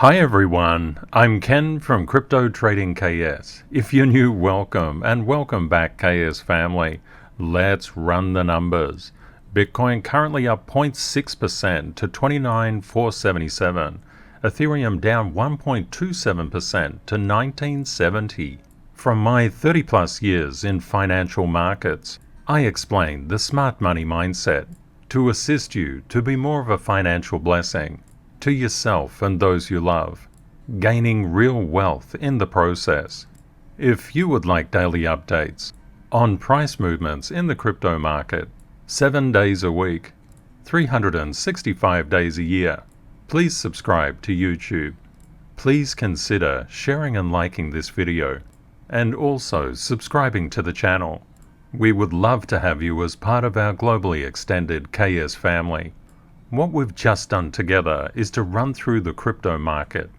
Hi everyone, I'm Ken from CryptoTradingKS. If you're new, welcome, and welcome back KS family. Let's run the numbers. Bitcoin currently up 0.6% to 29,477. Ethereum down 1.27% to 1970. From my 30 plus years in financial markets, I explain the smart money mindset to assist you to be more of a financial blessing to yourself and those you love, gaining real wealth in the process. If you would like daily updates on price movements in the crypto market, 7 days a week, 365 days a year, please subscribe to YouTube. Please consider sharing and liking this video, and also subscribing to the channel. We would love to have you as part of our globally extended KS family. What we've just done together is to run through the crypto market.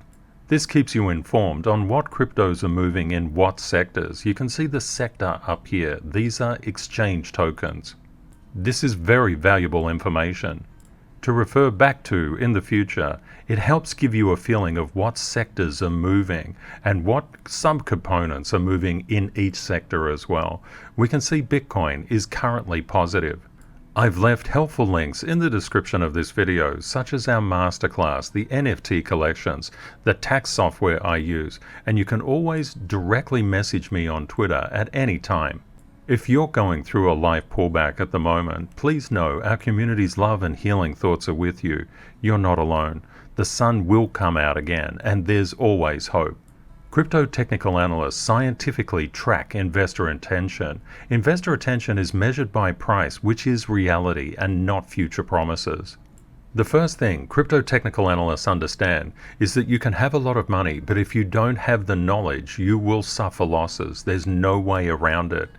This keeps you informed on what cryptos are moving in what sectors. You can see the sector up here. These are exchange tokens. This is very valuable information to refer back to in the future. It helps give you a feeling of what sectors are moving and what subcomponents are moving in each sector as well. We can see Bitcoin is currently positive. I've left helpful links in the description of this video, such as our masterclass, the NFT collections, the tax software I use, and you can always directly message me on Twitter at any time. If you're going through a life pullback at the moment, please know our community's love and healing thoughts are with you. You're not alone. The sun will come out again, and there's always hope. Crypto technical analysts scientifically track investor attention. Investor attention is measured by price, which is reality and not future promises. The first thing crypto technical analysts understand is that you can have a lot of money, but if you don't have the knowledge, you will suffer losses. There's no way around it.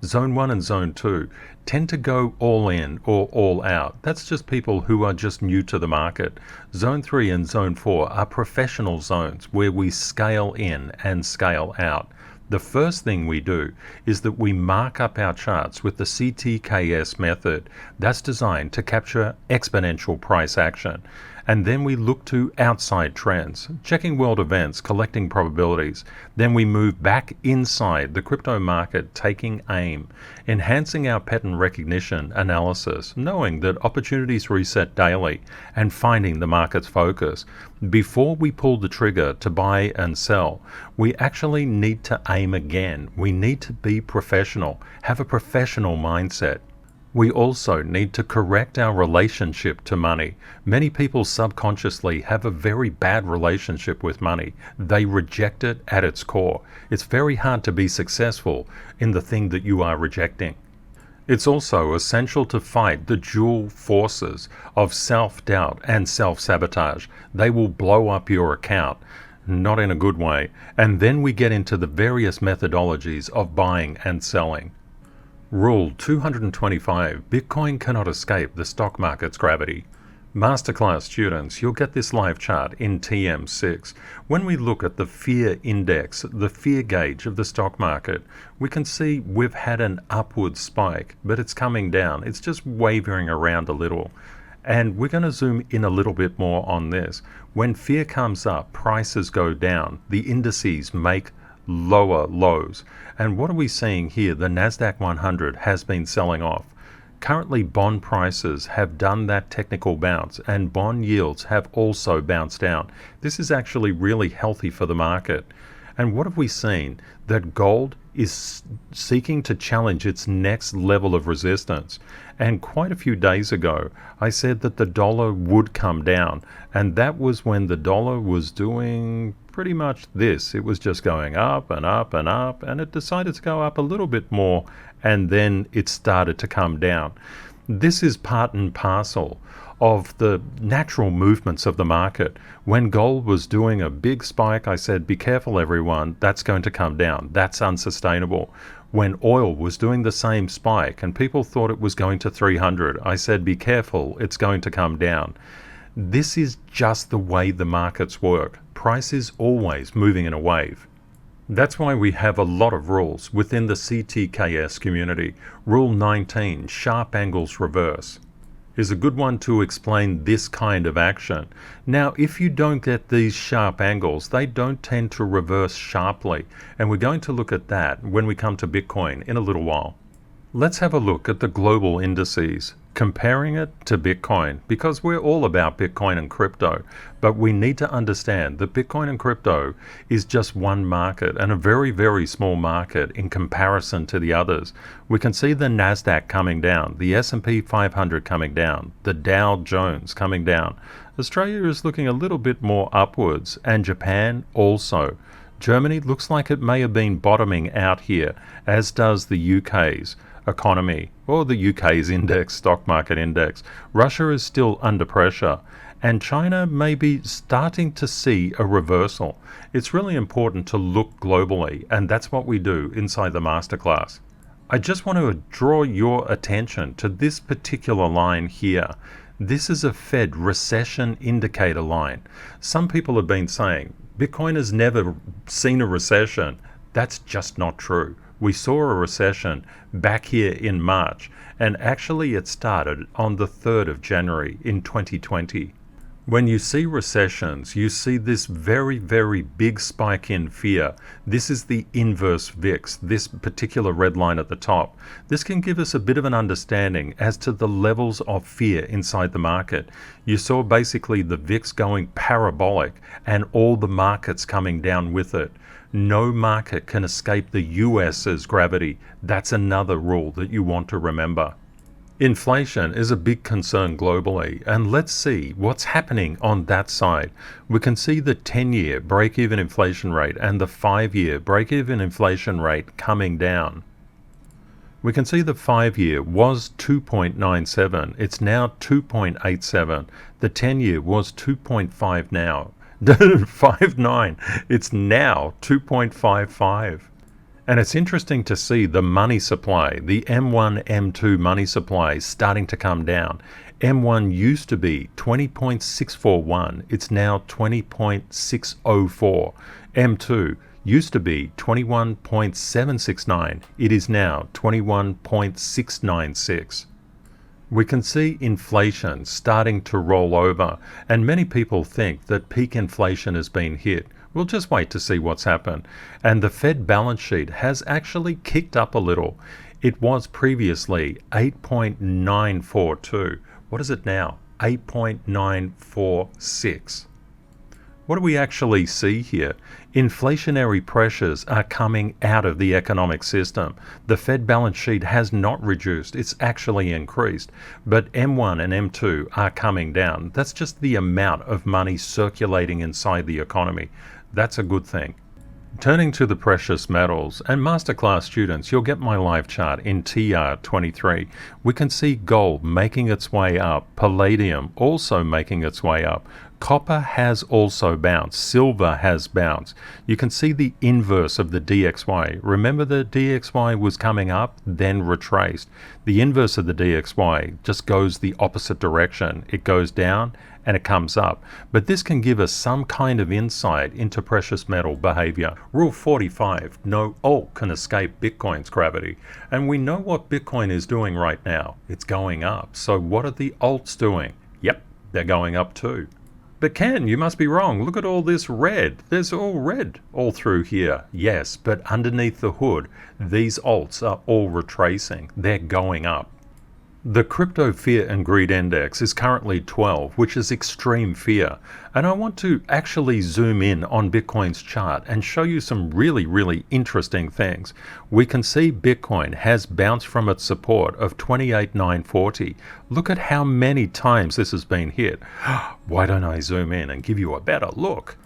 Zone 1 and Zone 2 tend to go all in or all out. That's just people who are just new to the market. Zone 3 and Zone 4 are professional zones where we scale in and scale out. The first thing we do is that we mark up our charts with the CTKS method. That's designed to capture exponential price action. And then we look to outside trends, checking world events, collecting probabilities. Then we move back inside the crypto market, taking aim, enhancing our pattern recognition analysis, knowing that opportunities reset daily, and finding the market's focus. Before we pull the trigger to buy and sell, we actually need to aim again. We need to be professional, have a professional mindset. We also need to correct our relationship to money. Many people subconsciously have a very bad relationship with money. They reject it at its core. It's very hard to be successful in the thing that you are rejecting. It's also essential to fight the dual forces of self-doubt and self-sabotage. They will blow up your account, not in a good way. And then we get into the various methodologies of buying and selling. Rule 225, Bitcoin cannot escape the stock market's gravity. Masterclass students, you'll get this live chart in TM6. When we look at the fear index, the fear gauge of the stock market, we can see we've had an upward spike, but it's coming down. It's just wavering around a little. And we're going to zoom in a little bit more on this. When fear comes up, prices go down. The indices make lower lows. And what are we seeing here? The Nasdaq 100 has been selling off. Currently, bond prices have done that technical bounce, and bond yields have also bounced down. This is actually really healthy for the market. And what have we seen? That gold is seeking to challenge its next level of resistance. And quite a few days ago, I said that the dollar would come down. And that was when the dollar was doing pretty much this. It was just going up and up and up, and it decided to go up a little bit more, and then it started to come down. This is part and parcel of the natural movements of the market. When gold was doing a big spike, I said, be careful everyone, that's going to come down. That's unsustainable. When oil was doing the same spike and people thought it was going to 300, I said, be careful, it's going to come down. This is just the way the markets work. Price is always moving in a wave. That's why we have a lot of rules within the CTKS community. Rule 19, sharp angles reverse. is a good one to explain this kind of action. Now, if you don't get these sharp angles, they don't tend to reverse sharply, and we're going to look at that when we come to Bitcoin in a little while. Let's have a look at the global indices, comparing it to Bitcoin, because we're all about Bitcoin and crypto, but we need to understand that Bitcoin and crypto is just one market and a very, very small market in comparison to the others. We can see the Nasdaq coming down, the S&P 500 coming down, the Dow Jones coming down. Australia is looking a little bit more upwards, and Japan also. Germany looks like it may have been bottoming out here, as does the UK's economy, or the UK's index, stock market index. Russia is still under pressure, and China may be starting to see a reversal. It's really important to look globally, and that's what we do inside the masterclass. I just want to draw your attention to this particular line here. This is a Fed recession indicator line. Some people have been saying Bitcoin has never seen a recession. That's just not true. We saw a recession back here in March, and actually it started on the 3rd of January in 2020. When you see recessions, you see this very, very big spike in fear. This is the inverse VIX, this particular red line at the top. This can give us a bit of an understanding as to the levels of fear inside the market. You saw basically the VIX going parabolic and all the markets coming down with it. No market can escape the US's gravity. That's another rule that you want to remember. Inflation is a big concern globally, and let's see what's happening on that side. We can see the 10-year break-even inflation rate and the 5-year break-even inflation rate coming down. We can see the 5-year was 2.97. It's now 2.87. The 10-year was 2.5 now. 59. It's now 2.55. And it's interesting to see the money supply, the M1, M2 money supply starting to come down. M1 used to be 20.641. It's now 20.604. M2 used to be 21.769. It is now 21.696. We can see inflation starting to roll over, and many people think that peak inflation has been hit. We'll just wait to see what's happened. And the Fed balance sheet has actually kicked up a little. It was previously 8.942. What is it now? 8.946. What do we actually see here? Inflationary pressures are coming out of the economic system. The Fed balance sheet has not reduced, it's actually increased. But M1 and M2 are coming down. That's just the amount of money circulating inside the economy. That's a good thing. Turning to the precious metals, and masterclass students, you'll get my live chart in TR23. We can see gold making its way up, palladium also making its way up. Copper has also bounced, silver has bounced. You can see the inverse of the DXY. Remember the DXY was coming up, then retraced. The inverse of the DXY just goes the opposite direction. It goes down and it comes up. But this can give us some kind of insight into precious metal behavior. Rule 45, no alt can escape Bitcoin's gravity. And we know what Bitcoin is doing right now. It's going up. So what are the alts doing? Yep, they're going up too. But Ken, you must be wrong. Look at all this red. There's all red all through here. Yes, but underneath the hood, these alts are all retracing. They're going up. The Crypto Fear and Greed Index is currently 12, which is extreme fear. And I want to actually zoom in on Bitcoin's chart and show you some really, really interesting things. We can see Bitcoin has bounced from its support of 28,940. Look at how many times this has been hit. Why don't I zoom in and give you a better look?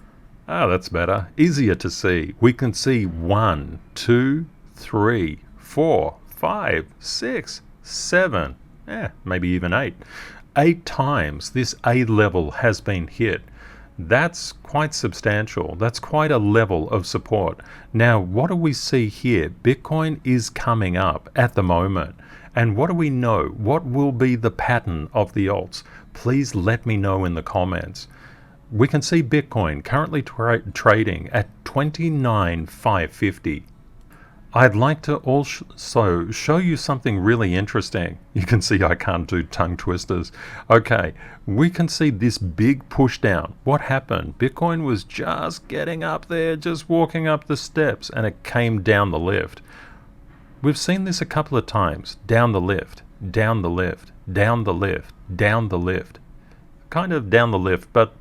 Ah, that's better. Easier to see. We can see 1, 2, 3, 4, 5, 6, 7, maybe even 8. 8 times this A level has been hit. That's quite substantial. That's quite a level of support. Now, what do we see here? Bitcoin is coming up at the moment. And what do we know? What will be the pattern of the alts? Please let me know in the comments. We can see Bitcoin currently trading at 29,550. I'd like to also show you something really interesting. You can see I can't do tongue twisters. Okay, we can see this big push down. What happened? Bitcoin was just getting up there, just walking up the steps, and it came down the lift. We've seen this a couple of times. Down the lift, down the lift, down the lift, down the lift. Kind of down the lift, but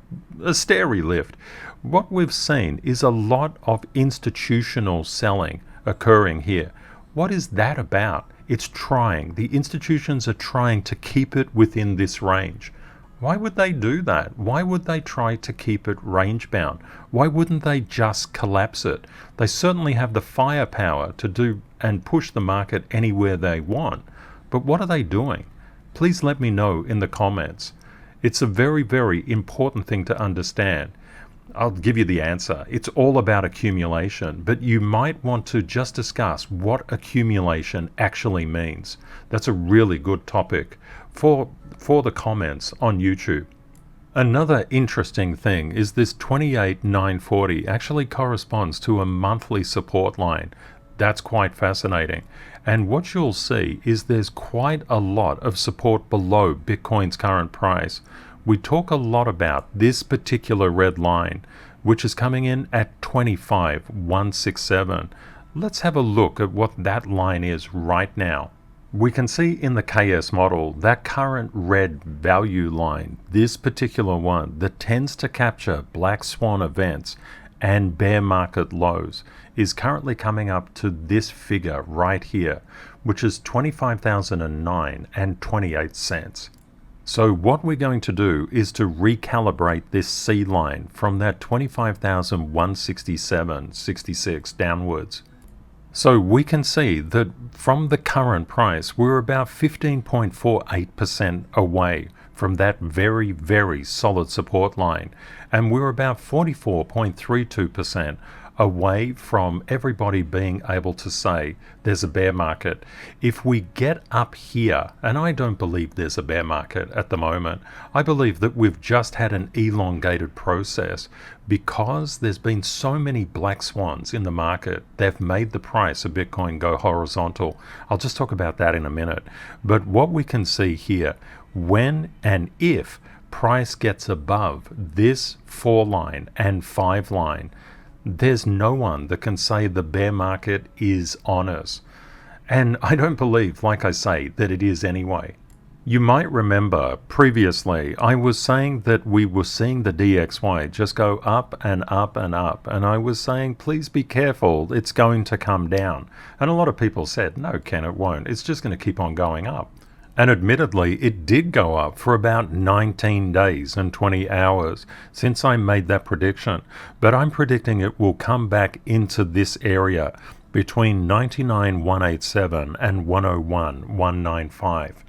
a stairy lift. What we've seen is a lot of institutional selling occurring here. What is that about? It's trying. The institutions are trying to keep it within this range. Why would they do that? Why would they try to keep it range bound? Why wouldn't they just collapse it? They certainly have the firepower to do and push the market anywhere they want. But what are they doing? Please let me know in the comments. It's a very, very important thing to understand. I'll give you the answer. It's all about accumulation, but you might want to just discuss what accumulation actually means. That's a really good topic for the comments on YouTube. Another interesting thing is this 28,940 actually corresponds to a monthly support line. That's quite fascinating. And what you'll see is there's quite a lot of support below Bitcoin's current price. We talk a lot about this particular red line, which is coming in at 25,167. Let's have a look at what that line is right now. We can see in the KS model that current red value line, this particular one that tends to capture black swan events and bear market lows, is currently coming up to this figure right here, which is 25,009 and 28 cents. So what we're going to do is to recalibrate this C line from that 25,167.66 downwards. So we can see that from the current price, we're about 15.48% away from that very, very solid support line. And we're about 44.32% away from everybody being able to say there's a bear market. If we get up here, and I don't believe there's a bear market at the moment, I believe that we've just had an elongated process because there's been so many black swans in the market. They've made the price of Bitcoin go horizontal. I'll just talk about that in a minute. But what we can see here, when and if price gets above this 4 line and 5 line, there's no one that can say the bear market is on us. And I don't believe, like I say, that it is anyway. You might remember previously I was saying that we were seeing the DXY just go up and up and up, and I was saying please be careful, it's going to come down. And a lot of people said, no Ken, it won't, it's just going to keep on going up. And admittedly, it did go up for about 19 days and 20 hours since I made that prediction. But I'm predicting it will come back into this area between 99,187 and 101,195.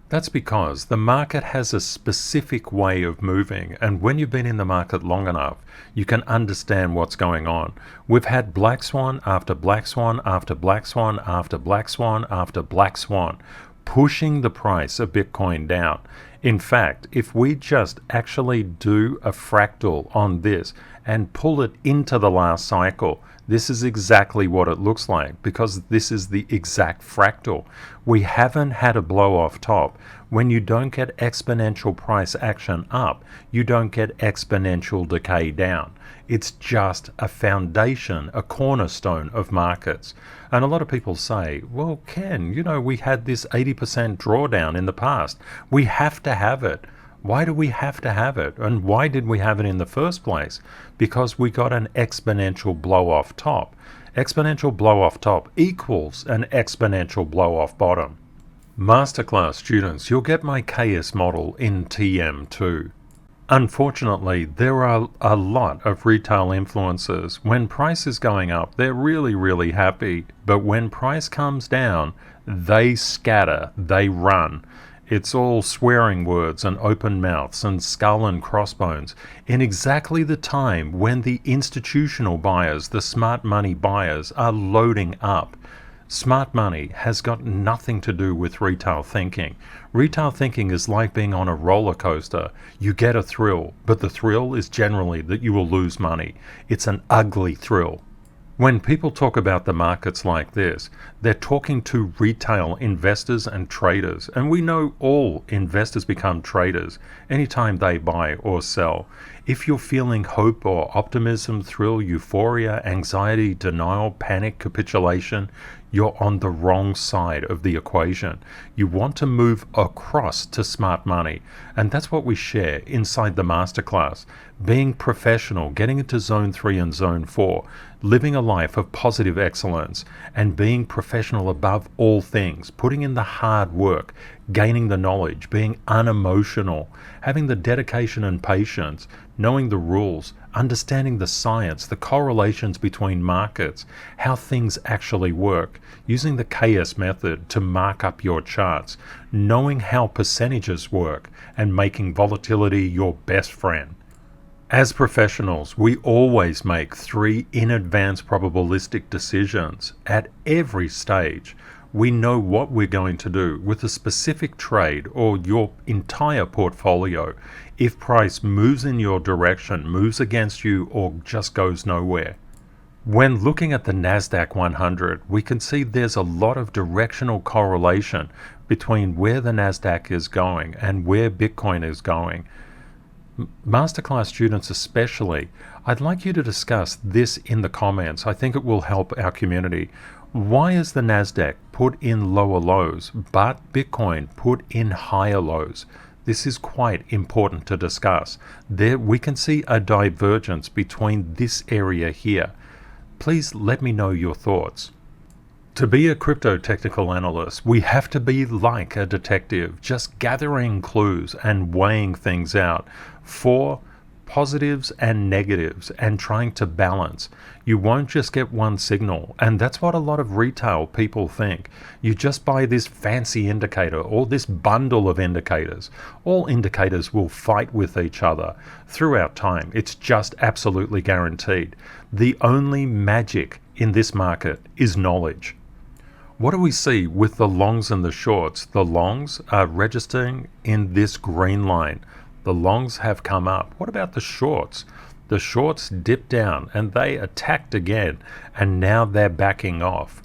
That's because the market has a specific way of moving, and when you've been in the market long enough, you can understand what's going on. We've had black swan after black swan after black swan after black swan after black swan, pushing the price of Bitcoin down. In fact, if we just actually do a fractal on this and pull it into the last cycle, this is exactly what it looks like, because this is the exact fractal. We haven't had a blow off top. When you don't get exponential price action up, you don't get exponential decay down. It's just a foundation, a cornerstone of markets. And a lot of people say, well, Ken, you know, we had this 80% drawdown in the past. We have to have it. Why do we have to have it? And why did we have it in the first place? Because we got an exponential blow off top. Exponential blow off top equals an exponential blow off bottom. Masterclass students, you'll get my KS model in TM2. Unfortunately, there are a lot of retail influencers. When price is going up, they're really, really happy. But when price comes down, they scatter, they run. It's all swearing words and open mouths and skull and crossbones in exactly the time when the institutional buyers, the smart money buyers, are loading up. Smart money has got nothing to do with retail thinking. Retail thinking is like being on a roller coaster. You get a thrill, but the thrill is generally that you will lose money. It's an ugly thrill. When people talk about the markets like this, they're talking to retail investors and traders, and we know all investors become traders anytime they buy or sell. If you're feeling hope or optimism, thrill, euphoria, anxiety, denial, panic, capitulation, you're on the wrong side of the equation. You want to move across to smart money, and that's what we share inside the masterclass. Being professional, getting into zone 3 and zone 4, living a life of positive excellence, and being professional above all things, putting in the hard work, gaining the knowledge, being unemotional, having the dedication and patience, knowing the rules, understanding the science, the correlations between markets, how things actually work, using the KS method to mark up your charts, knowing how percentages work, and making volatility your best friend. As professionals, we always make 3 in advance probabilistic decisions at every stage. We know what we're going to do with a specific trade or your entire portfolio if price moves in your direction, moves against you, or just goes nowhere. When looking at the NASDAQ 100, we can see there's a lot of directional correlation between where the NASDAQ is going and where Bitcoin is going. Masterclass students especially, I'd like you to discuss this in the comments. I think it will help our community. Why is the NASDAQ put in lower lows, but Bitcoin put in higher lows? This is quite important to discuss. There we can see a divergence between this area here. Please let me know your thoughts. To be a crypto technical analyst, we have to be like a detective, just gathering clues and weighing things out for positives and negatives and trying to balance. You won't just get one signal, and that's what a lot of retail people think. You just buy this fancy indicator or this bundle of indicators. All indicators will fight with each other throughout time. It's just absolutely guaranteed. The only magic in this market is knowledge. What do we see with the longs and the shorts? The longs are registering in this green line. The longs have come up. What about the shorts? The shorts dipped down and they attacked again, and now they're backing off.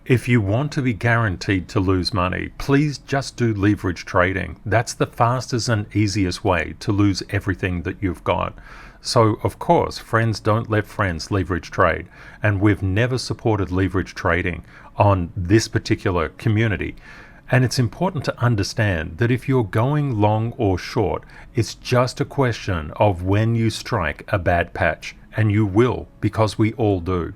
If you want to be guaranteed to lose money, please just do leverage trading. That's the fastest and easiest way to lose everything that you've got. So, of course, friends don't let friends leverage trade, and we've never supported leverage trading on this particular community. And it's important to understand that if you're going long or short, it's just a question of when you strike a bad patch, and you will, because we all do.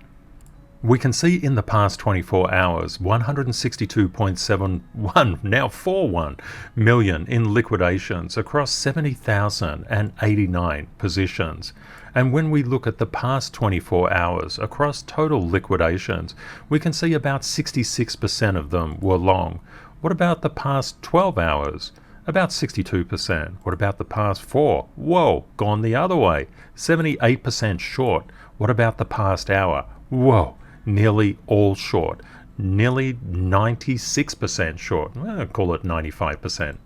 We can see in the past 24 hours 162.71, now 41 million in liquidations across 70,089 positions. And when we look at the past 24 hours across total liquidations, we can see about 66% of them were long. What about the past 12 hours? About 62%. What about the past 4? Whoa, gone the other way. 78% short. What about the past hour? Whoa, nearly all short. Nearly 96% short. I'll call it 95%.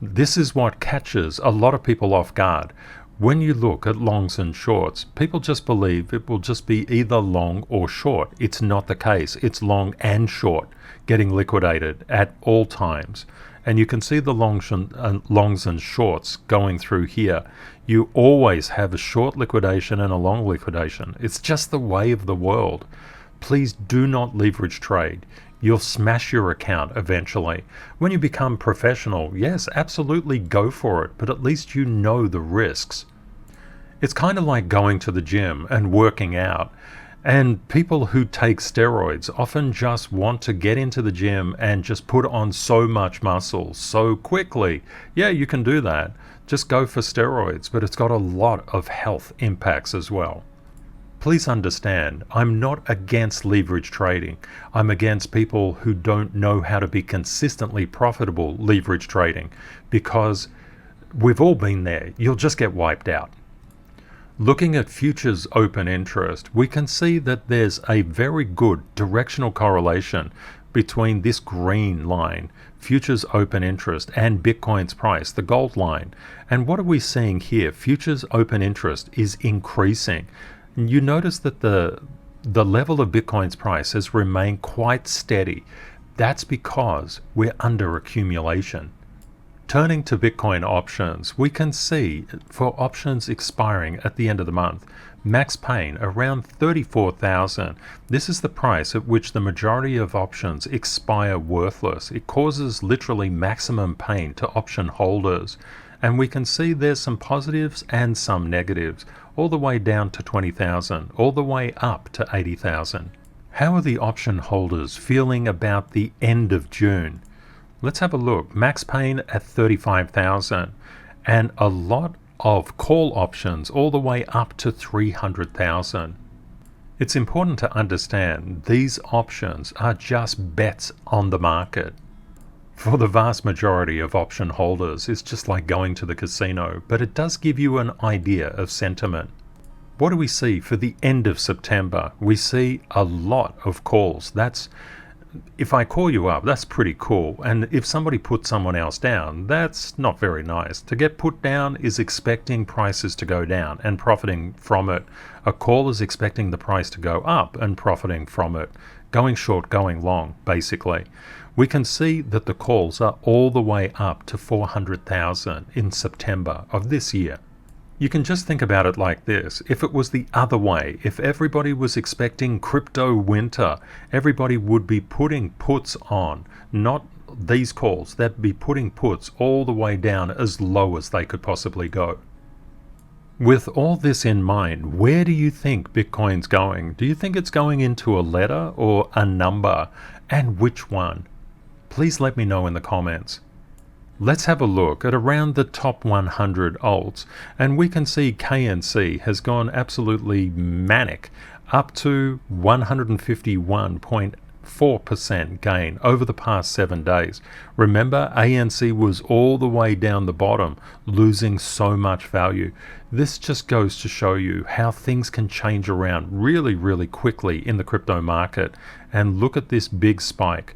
This is what catches a lot of people off guard. When you look at longs and shorts, people just believe it will just be either long or short. It's not the case. It's long and short getting liquidated at all times. And you can see the longs and shorts going through here. You always have a short liquidation and a long liquidation. It's just the way of the world. Please do not leverage trade. You'll smash your account eventually. When you become professional, yes, absolutely go for it, but at least you know the risks. It's kind of like going to the gym and working out. And people who take steroids often just want to get into the gym and just put on so much muscle so quickly. Yeah, you can do that. Just go for steroids, but it's got a lot of health impacts as well. Please understand, I'm not against leverage trading. I'm against people who don't know how to be consistently profitable leverage trading, because we've all been there. You'll just get wiped out. Looking at futures open interest, we can see that there's a very good directional correlation between this green line, futures open interest, and Bitcoin's price, the gold line. And what are we seeing here? Futures open interest is increasing. You notice that the level of Bitcoin's price has remained quite steady. That's because we're under accumulation. Turning to Bitcoin options, we can see for options expiring at the end of the month, max pain around 34,000. This is the price at which the majority of options expire worthless. It causes literally maximum pain to option holders. And we can see there's some positives and some negatives, all the way down to 20,000, all the way up to 80,000. How are the option holders feeling about the end of June? Let's have a look. Max pain at 35,000 and a lot of call options all the way up to 300,000. It's important to understand these options are just bets on the market. For the vast majority of option holders, it's just like going to the casino, but it does give you an idea of sentiment. What do we see for the end of September? We see a lot of calls. If I call you up, that's pretty cool. And if somebody puts someone else down, that's not very nice. To get put down is expecting prices to go down and profiting from it. A call is expecting the price to go up and profiting from it. Going short, going long, basically. We can see that the calls are all the way up to 400,000 in September of this year. You can just think about it like this. If it was the other way, if everybody was expecting crypto winter, everybody would be putting puts on, not these calls. They'd be putting puts all the way down as low as they could possibly go. With all this in mind, where do you think Bitcoin's going? Do you think it's going into a letter or a number? And which one? Please let me know in the comments. Let's have a look at around the top 100 alts, and we can see KNC has gone absolutely manic, up to 151.4% gain over the past 7 days. Remember, ANC was all the way down the bottom, losing so much value. This just goes to show you how things can change around really, really quickly in the crypto market. And look at this big spike.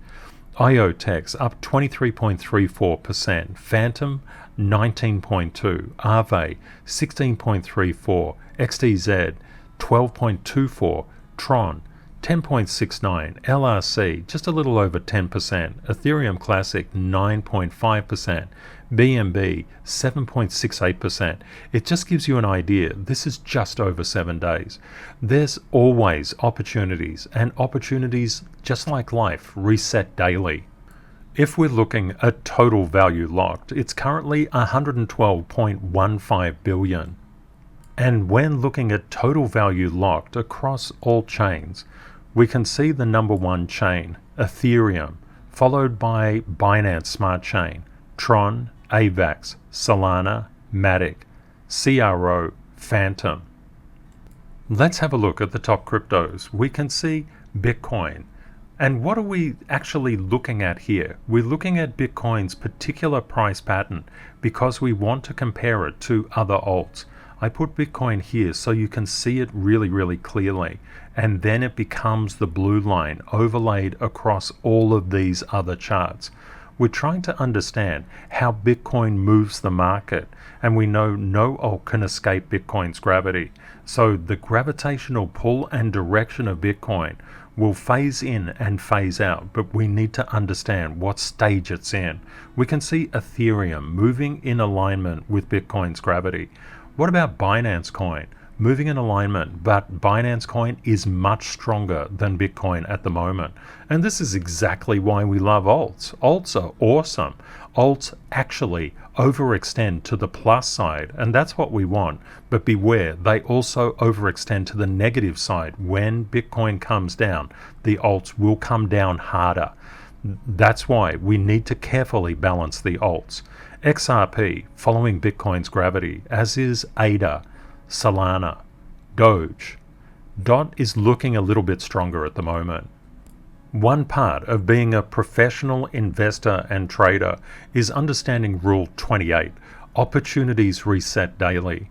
IOTEX up 23.34%, Phantom 19.2%, Aave 16.34%, XTZ 12.24%, Tron 10.69%, LRC just a little over 10%, Ethereum Classic 9.5%, BNB 7.68%. It just gives you an idea. This is just over 7 days. There's always opportunities, and opportunities, just like life, reset daily. If we're looking at total value locked, it's currently 112.15 billion. And when looking at total value locked across all chains, we can see the number one chain, Ethereum, followed by Binance Smart Chain, Tron, AVAX, Solana, Matic, CRO, Phantom. Let's have a look at the top cryptos. We can see Bitcoin. And what are we actually looking at here? We're looking at Bitcoin's particular price pattern because we want to compare it to other alts. I put Bitcoin here so you can see it really, really clearly. And then it becomes the blue line overlaid across all of these other charts. We're trying to understand how Bitcoin moves the market, and we know no alt can escape Bitcoin's gravity. So the gravitational pull and direction of Bitcoin will phase in and phase out, but we need to understand what stage it's in. We can see Ethereum moving in alignment with Bitcoin's gravity. What about Binance Coin? Moving in alignment, but Binance Coin is much stronger than Bitcoin at the moment. And this is exactly why we love alts. Alts are awesome. Alts actually overextend to the plus side, and that's what we want. But beware, they also overextend to the negative side. When Bitcoin comes down, the alts will come down harder. That's why we need to carefully balance the alts. XRP following Bitcoin's gravity, as is ADA, Solana, Doge. DOT is looking a little bit stronger at the moment. One part of being a professional investor and trader is understanding Rule 28, opportunities reset daily.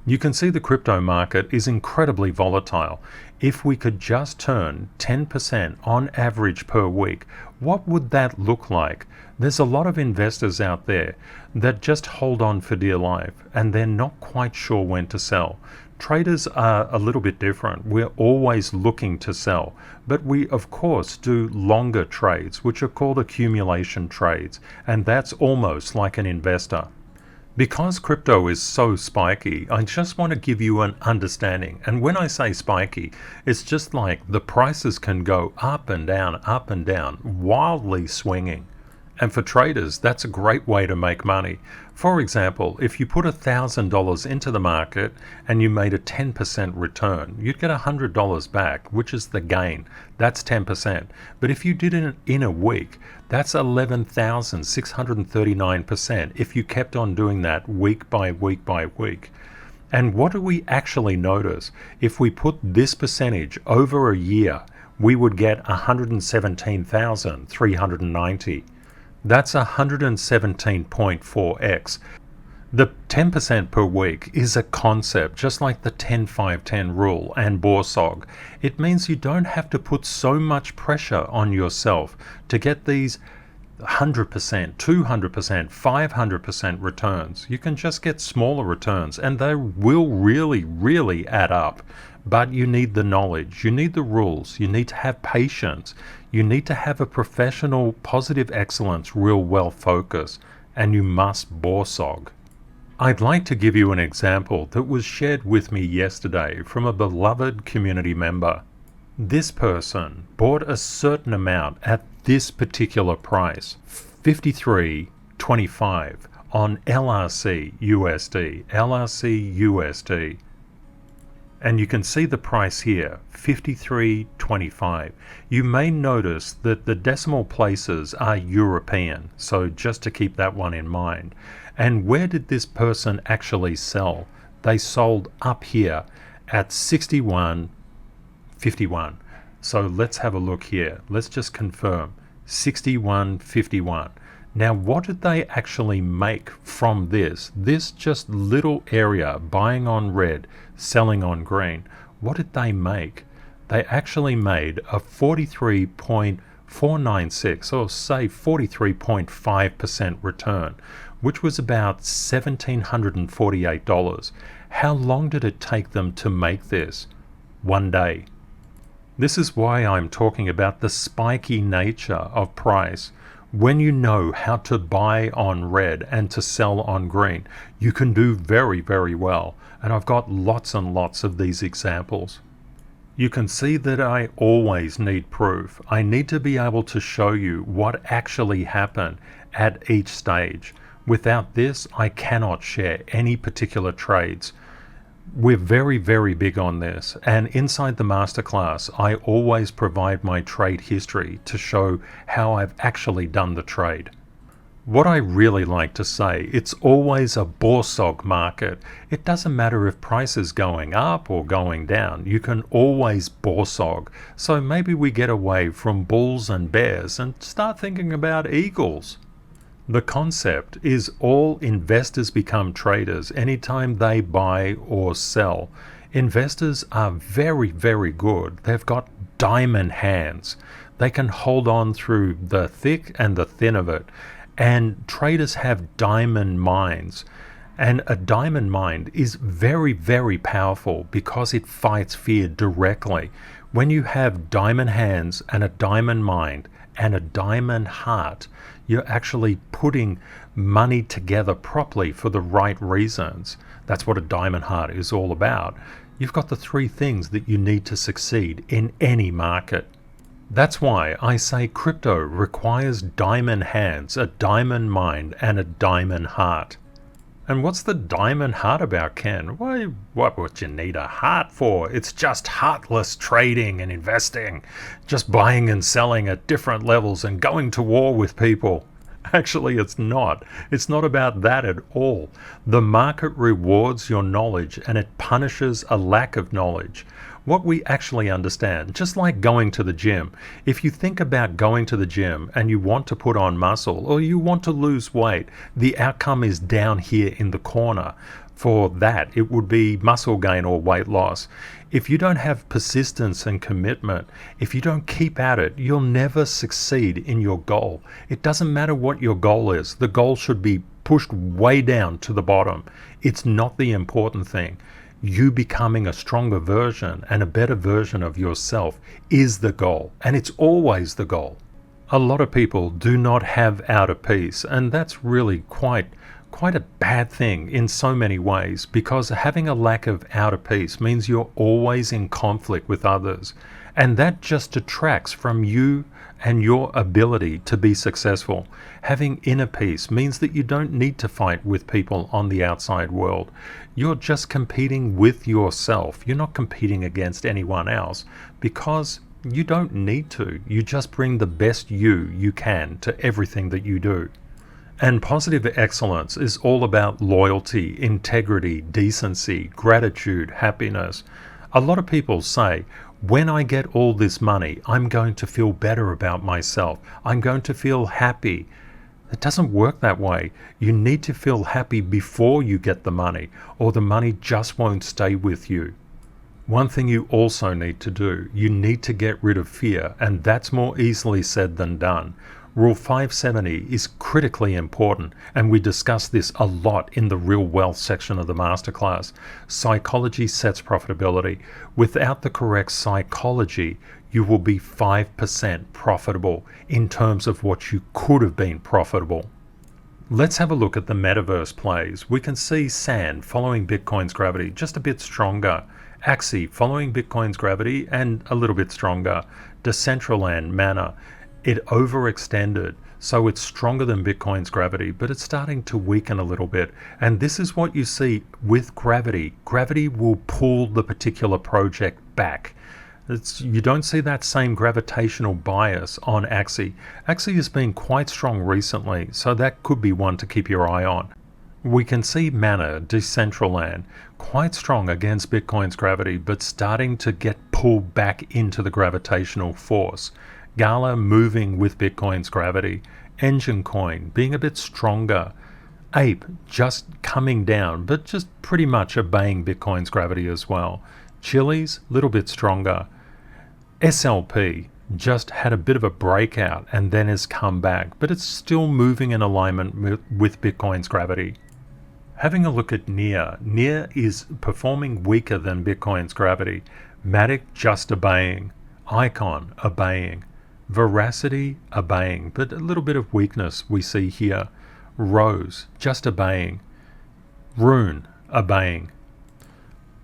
You can see the crypto market is incredibly volatile. If we could just turn 10% on average per week, what would that look like? There's a lot of investors out there that just hold on for dear life, and they're not quite sure when to sell. Traders are a little bit different. We're always looking to sell, but we of course do longer trades, which are called accumulation trades, and that's almost like an investor. Because crypto is so spiky, I just want to give you an understanding. And when I say spiky, it's just like the prices can go up and down, wildly swinging. And for traders, that's a great way to make money. For example, if you put $1,000 into the market and you made a 10% return, you'd get $100 back, which is the gain. That's 10%. But if you did it in a week, that's 11,639% if you kept on doing that week by week by week. And what do we actually notice? If we put this percentage over a year, we would get 117,390. That's 117.4x. The 10% per week is a concept, just like the 10-5-10 rule and BORSOG. It means you don't have to put so much pressure on yourself to get these 100%, 200%, 500% returns. You can just get smaller returns, and they will really add up. But you need the knowledge, you need the rules, you need to have patience, you need to have a professional, positive excellence, real wealth focus, and you must BORSOG. I'd like to give you an example that was shared with me yesterday from a beloved community member. This person bought a certain amount at this particular price, $53.25 on LRC USD. And you can see the price here, $53.25. You may notice that the decimal places are European, so just to keep that one in mind. And where did this person actually sell? They sold up here at 61.51. So let's have a look here. Let's just confirm, 61.51. Now, what did they actually make from this? This just little area, buying on red, selling on green. What did they make? They actually made a 43.496, or say 43.5% return, which was about $1,748. How long did it take them to make this? 1 day. This is why I'm talking about the spiky nature of price. When you know how to buy on red and to sell on green, you can do very well. And I've got lots and lots of these examples. You can see that I always need proof. I need to be able to show you what actually happened at each stage. Without this, I cannot share any particular trades. We're very big on this, and inside the masterclass I always provide my trade history to show how I've actually done the trade. What I really like to say, it's always a BORSOG market. It doesn't matter if price is going up or going down, you can always BORSOG. So maybe we get away from bulls and bears and start thinking about eagles. The concept is all investors become traders anytime they buy or sell. Investors are very good. They've got diamond hands. They can hold on through the thick and the thin of it. And traders have diamond minds. And a diamond mind is very powerful because it fights fear directly. When you have diamond hands and a diamond mind and a diamond heart, you're actually putting money together properly for the right reasons. That's what a diamond heart is all about. You've got the three things that you need to succeed in any market. That's why I say crypto requires diamond hands, a diamond mind, and a diamond heart. And what's the diamond heart about, Ken? Why, what would you need a heart for? It's just heartless trading and investing, just buying and selling at different levels and going to war with people. Actually, it's not. It's not about that at all. The market rewards your knowledge and it punishes a lack of knowledge. What we actually understand, just like going to the gym. If you think about going to the gym and you want to put on muscle or you want to lose weight, the outcome is down here in the corner. For that, it would be muscle gain or weight loss. If you don't have persistence and commitment, if you don't keep at it, you'll never succeed in your goal. It doesn't matter what your goal is. The goal should be pushed way down to the bottom. It's not the important thing. You becoming a stronger version and a better version of yourself is the goal, and it's always the goal. A lot of people do not have outer peace, and that's really quite a bad thing in so many ways, because having a lack of outer peace means you're always in conflict with others, and that just detracts from you and your ability to be successful. Having inner peace means that you don't need to fight with people on the outside world. You're just competing with yourself. You're not competing against anyone else, because you don't need to. You just bring the best you can to everything that you do. And positive excellence is all about loyalty, integrity, decency, gratitude, happiness. A lot of people say, when I get all this money, I'm going to feel better about myself. I'm going to feel happy. It doesn't work that way. You need to feel happy before you get the money, or the money just won't stay with you. One thing you also need to do, you need to get rid of fear, and that's more easily said than done. Rule 570 is critically important, and we discuss this a lot in the Real Wealth section of the Masterclass. Psychology sets profitability. Without the correct psychology, you will be 5% profitable in terms of what you could have been profitable. Let's have a look at the Metaverse plays. We can see Sand following Bitcoin's gravity, just a bit stronger. Axie following Bitcoin's gravity and a little bit stronger. Decentraland, Mana, it overextended, so it's stronger than Bitcoin's gravity, but it's starting to weaken a little bit. And this is what you see with gravity. Gravity will pull the particular project back. You don't see that same gravitational bias on Axie. Axie has been quite strong recently, so that could be one to keep your eye on. We can see Mana, Decentraland, quite strong against Bitcoin's gravity, but starting to get pulled back into the gravitational force. Gala moving with Bitcoin's gravity. Engine Coin being a bit stronger. Ape just coming down, but just pretty much obeying Bitcoin's gravity as well. Chili's a little bit stronger. SLP just had a bit of a breakout and then has come back, but it's still moving in alignment with Bitcoin's gravity. Having a look at NEAR. NEAR is performing weaker than Bitcoin's gravity. Matic just obeying. Icon obeying. Veracity obeying, but a little bit of weakness we see here. Rose just obeying. Rune obeying.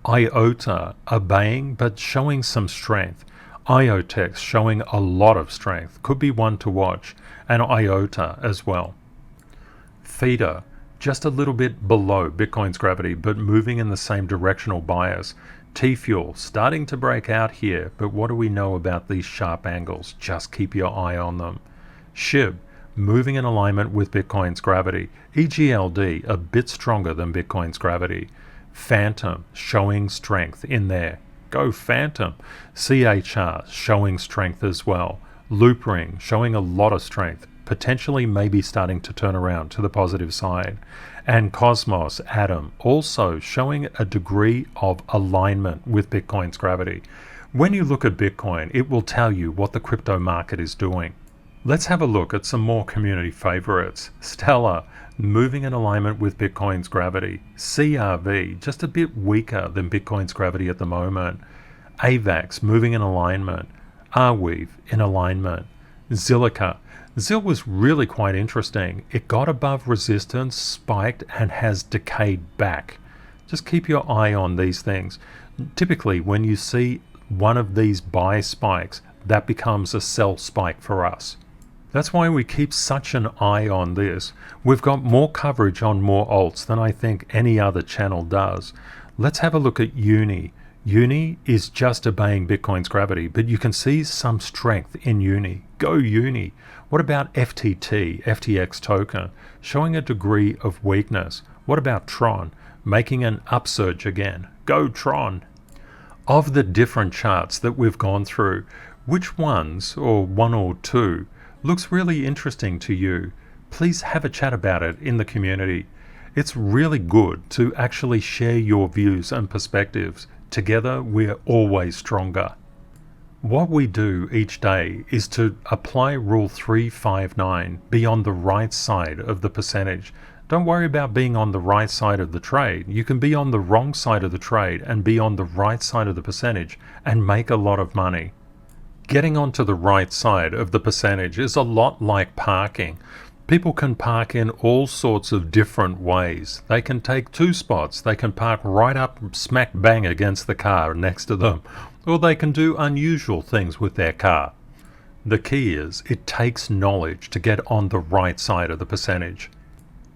IOTA obeying, but showing some strength. IOTEX showing a lot of strength, could be one to watch, and IOTA as well. Theta just a little bit below Bitcoin's gravity, but moving in the same directional bias. T-Fuel starting to break out here, but what do we know about these sharp angles? Just keep your eye on them. SHIB moving in alignment with Bitcoin's gravity. EGLD a bit stronger than Bitcoin's gravity. Phantom showing strength in there. Go Phantom. CHR showing strength as well. Loopring showing a lot of strength, potentially maybe starting to turn around to the positive side. And Cosmos Atom also showing a degree of alignment with Bitcoin's gravity. When you look at Bitcoin, it will tell you what the crypto market is doing. Let's have a look at some more community favorites. Stellar moving in alignment with Bitcoin's gravity. CRV just a bit weaker than Bitcoin's gravity at the moment. AVAX moving in alignment. Arweave in alignment. Zilliqa. Zil was really quite interesting. It got above resistance, spiked, and has decayed back. Just keep your eye on these things. Typically, when you see one of these buy spikes, that becomes a sell spike for us. That's why we keep such an eye on this. We've got more coverage on more alts than I think any other channel does. Let's have a look at Uni. Uni is just obeying Bitcoin's gravity, but you can see some strength in Uni. Go Uni. What about FTT, FTX token, showing a degree of weakness? What about Tron, making an upsurge again? Go Tron. Of the different charts that we've gone through, which ones, or one or two, looks really interesting to you? Please have a chat about it in the community. It's really good to actually share your views and perspectives. Together, we're always stronger. What we do each day is to apply Rule 359, be on the right side of the percentage. Don't worry about being on the right side of the trade. You can be on the wrong side of the trade and be on the right side of the percentage and make a lot of money. Getting onto the right side of the percentage is a lot like parking. People can park in all sorts of different ways. They can take two spots. They can park right up smack bang against the car next to them, or they can do unusual things with their car. The key is it takes knowledge to get on the right side of the percentage.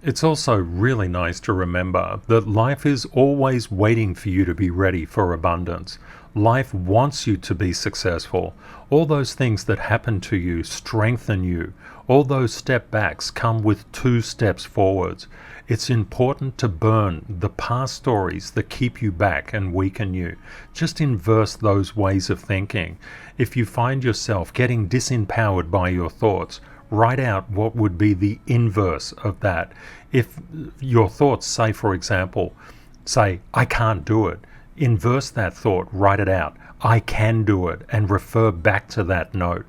It's also really nice to remember that life is always waiting for you to be ready for abundance. Life wants you to be successful. All those things that happen to you strengthen you. All those step backs come with 2 steps forwards. It's important to burn the past stories that keep you back and weaken you. Just inverse those ways of thinking. If you find yourself getting disempowered by your thoughts, write out what would be the inverse of that. If your thoughts say, for example, I can't do it, inverse that thought, write it out, I can do it, and refer back to that note.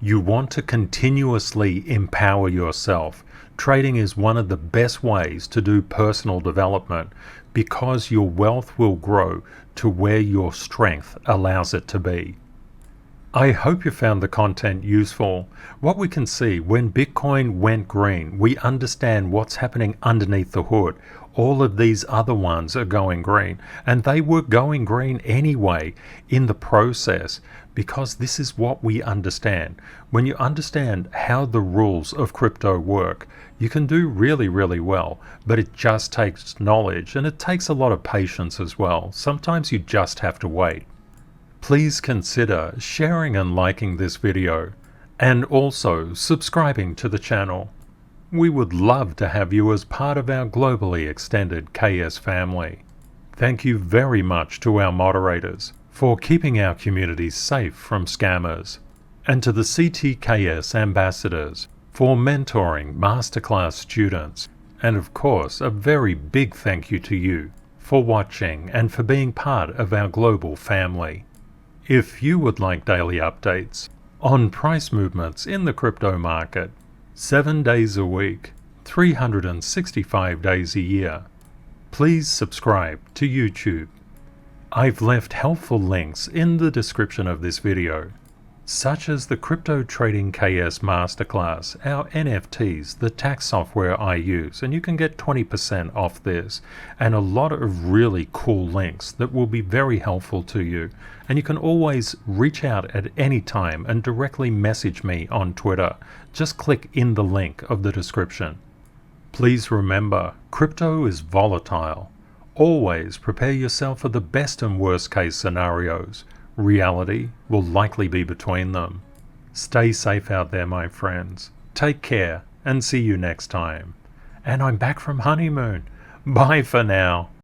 You want to continuously empower yourself. Trading is one of the best ways to do personal development because your wealth will grow to where your strength allows it to be. I hope you found the content useful. What we can see when Bitcoin went green, we understand what's happening underneath the hood. All of these other ones are going green, and they were going green anyway in the process because this is what we understand. When you understand how the rules of crypto work, you can do really, really well, but it just takes knowledge and it takes a lot of patience as well. Sometimes you just have to wait. Please consider sharing and liking this video, and also subscribing to the channel. We would love to have you as part of our globally extended KS family. Thank you very much to our moderators for keeping our communities safe from scammers, and to the CTKS ambassadors for mentoring masterclass students, and of course a very big thank you to you for watching and for being part of our global family. If you would like daily updates on price movements in the crypto market, 7 days a week, 365 days a year, please subscribe to YouTube. I've left helpful links in the description of this video, such as the CryptoTradingKS Masterclass, our NFTs, the tax software I use, and you can get 20% off this, and a lot of really cool links that will be very helpful to you. And you can always reach out at any time and directly message me on Twitter. Just click in the link of the description. Please remember, crypto is volatile. Always prepare yourself for the best and worst case scenarios. Reality will likely be between them. Stay safe out there, my friends. Take care and see you next time. And I'm back from honeymoon. Bye for now.